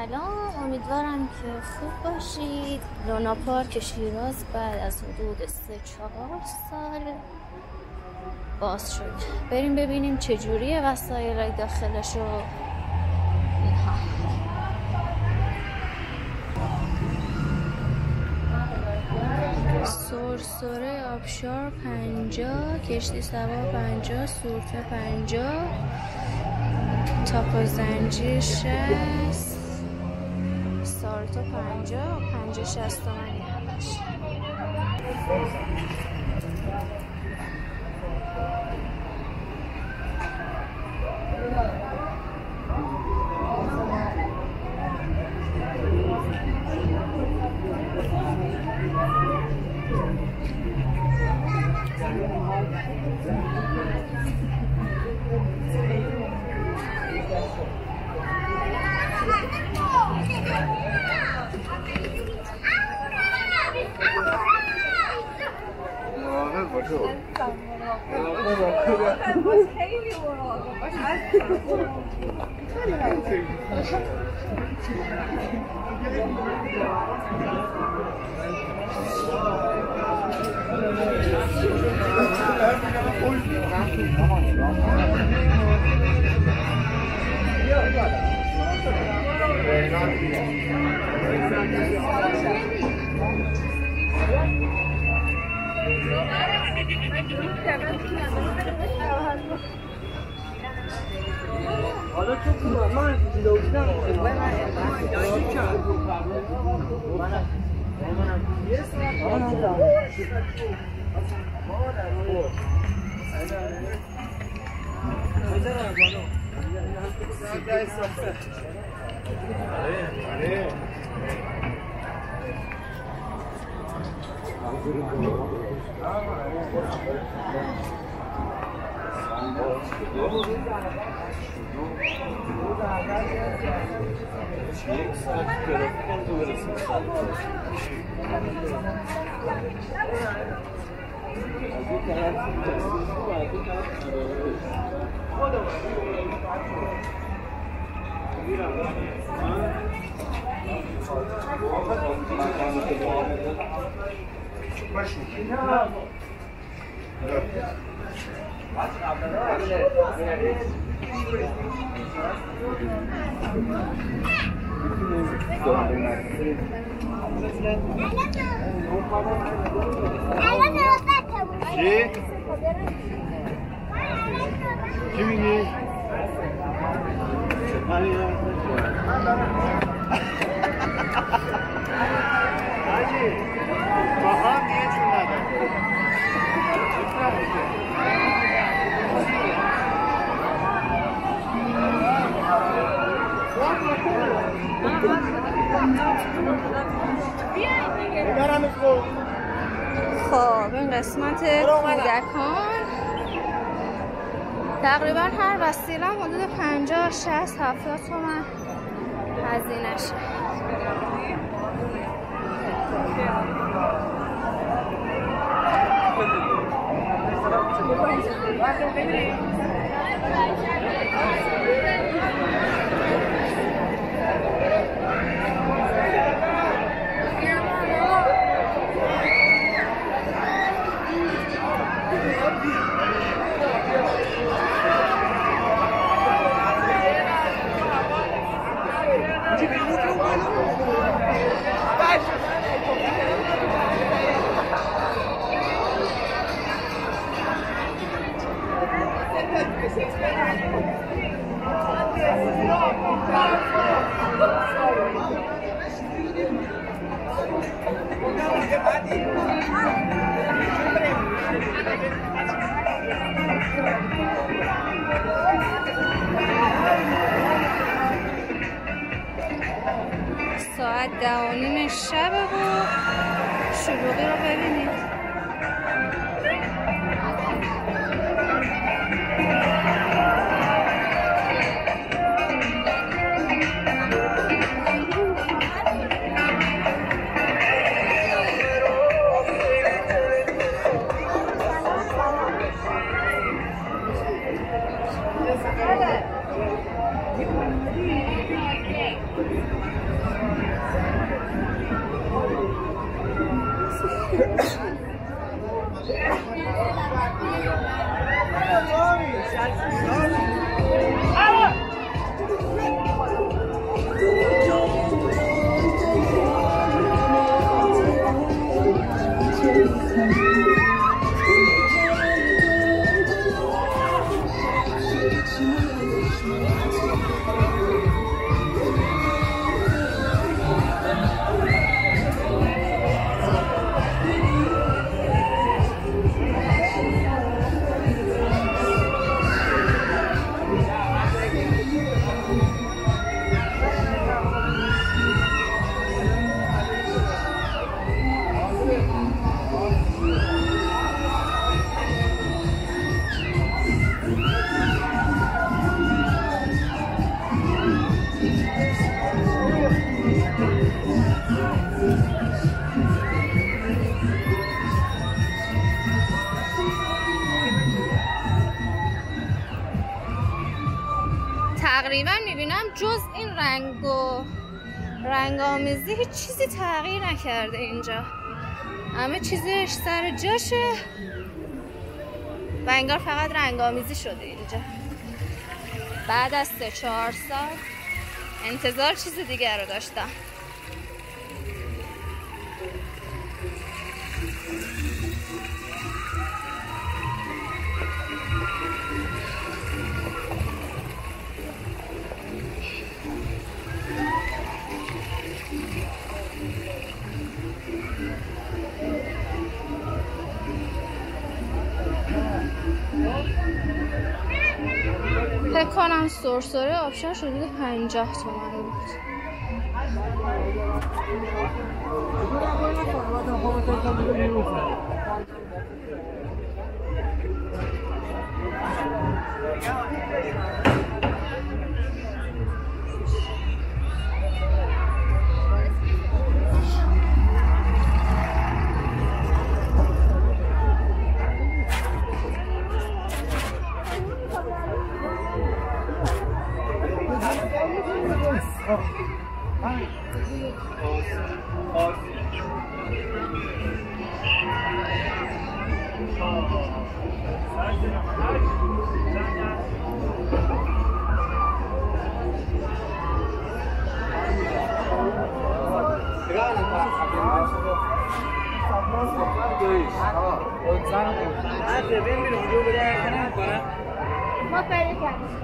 سلام، امیدوارم که خوب باشید. لونا پارک شیراز بعد از حدود 3-4 سال باز شد. بریم ببینیم چجوریه وسایل داخلش و اینها. سرسره آبشار 50، کشتی سوار 50، سورفه 50، تاپ و زنجیر 60، سالتو 50-60 تومانی همش. حالا تو من دیدم یک ساعت ترافیک هم تو برسیم. چی میگی؟ حاجی باها دیگه چون ندارم. خب این قسمت کودکان تقریبا هر وسیله حدود 50-60-70 تومن هزینه‌شه. ساعت 10:30 شبه و شلوغی رو ببینید. تقریبا میبینم جز این رنگ‌آمیزی هیچ چیزی تغییر نکرده اینجا. همه چیزش سر جاشه و انگار فقط رنگ‌آمیزی شده اینجا. بعد از 3-4 سال انتظار چیز دیگر رو داشتم. فکر کنم سرسره آبشار شده 50 تومن بود. ما پیدا کردیم.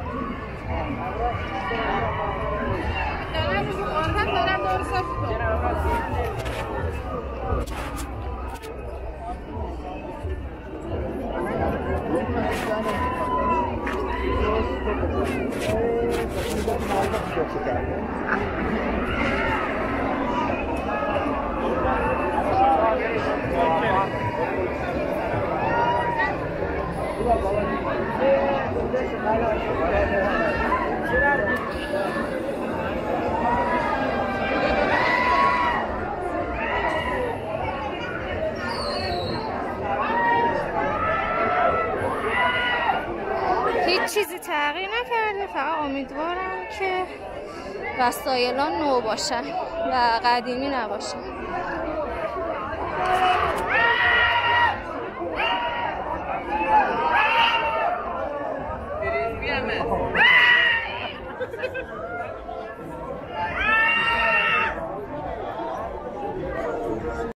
هیچ چیزی تغییر نکرده، فقط امیدوارم که وسایل‌ها نو باشن و قدیمی نباشن.